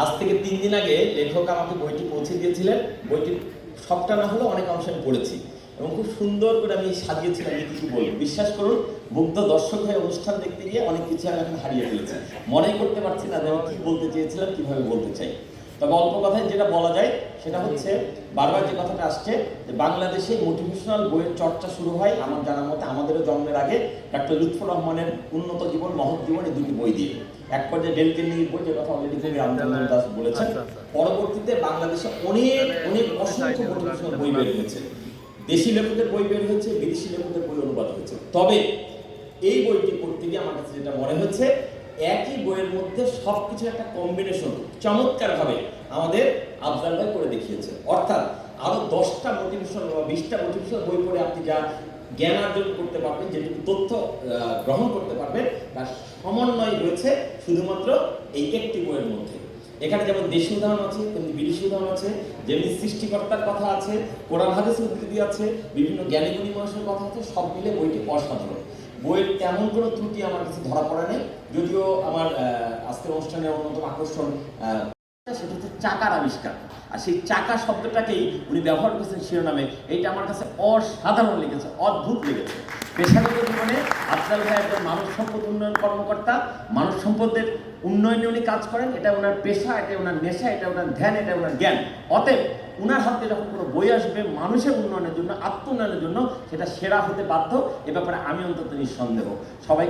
আজ থেকে 3 দিন আগে লেখক আমাকে বইটি পৌঁছে দিয়েছিলেন। বইটি সবটা না হলেও অনেক অংশ আমি পড়েছি এবং খুব সুন্দর করে আমি সাজিয়েছিলাম। আমি কিছু বলবো, বিশ্বাস করুন, মুগ্ধ দর্শক হয়ে অনুষ্ঠান দেখতে গিয়ে অনেক কিছু আমি এখন হারিয়ে ফেলেছি, মনেই করতে পারছি না যে আমি কি বলতে চেয়েছিলাম, কিভাবে বলতে চাই। তবে অল্প কথায় যেটা বলা যায় সেটা হচ্ছে, বারবার যে কথাটা আসছে যে বাংলাদেশে মোটিভেশনাল বইয়ের চর্চা শুরু হয় আমার জানার মতে আমাদেরও জন্মের আগে ডক্টর লুৎফর রহমানের উন্নত জীবন মহৎ জীবন এই দুটি বই দিয়ে। এক পর্যায়ে ডেল কেনির বই, যে কথা অলরেডি কবি রামচন্দ্র দাস বলেছেন। পরবর্তীতে বাংলাদেশে অনেক অনেক অসংখ্য মোটিভেশনাল বই বের হয়েছে, দেশি লেখকের বই বের হয়েছে, বিদেশি লেখকের বই অনুবাদ হয়েছে। তবে এই বইটি পড়তে গিয়ে আমার কাছে যেটা মনে হচ্ছে, একই বইয়ের মধ্যে সবকিছু একটা কম্বিনেশন চমৎকার ভাবে আমাদের আফজাল ভাই করে দেখিয়েছে। অর্থাৎ আরো 10টা মোটিভেশন বা 20টা মোটিভেশন বই পড়ে আপনি যা জ্ঞান অর্জন করতে পারবেন, যেটুকু তথ্য গ্রহণ করতে পারবেন, তার সমন্বয় রয়েছে শুধুমাত্র এই একটি বইয়ের মধ্যে। এখানে যেমন দেশি উদাহরণ আছে, তেমনি বিদেশি উদাহরণ আছে, যেমনি সৃষ্টিকর্তার কথা আছে, কোরআন হাদিসের উদ্ধৃতি আছে, বিভিন্ন জ্ঞানী গুণী মানুষের কথা আছে, সব মিলে বইটি অসাধারণ। বইয়ের তেমন কোনো ত্রুটি আমার কাছে ধরা পড়ে নেই। যদিও আমার আজকের অনুষ্ঠানের অন্যতম আকর্ষণ সেটা হচ্ছে চাকার আবিষ্কার, আর সেই চাকা শব্দটাকেই উনি ব্যবহার করেছেন শিরোনামে। এইটা আমার কাছে অসাধারণ লেগেছে, অদ্ভুত লেগেছে। পেশাগত জীবনে আফজাল ভাই একজন মানব সম্পদ উন্নয়ন কর্মকর্তা, মানব সম্পদের উন্নয়নে উনি কাজ করেন। এটা ওনার পেশা, এটা ওনার নেশা, এটা ওনার ধ্যান, এটা ওনার জ্ঞান। অতএব উনার হাতে যখন কোনো বই আসবে মানুষের উন্নয়নের জন্য, আত্ম উন্নয়নের জন্য, সেটা সেরা হতে বাধ্য। এ ব্যাপারে আমি অন্তত নিঃসন্দেহ। সবাই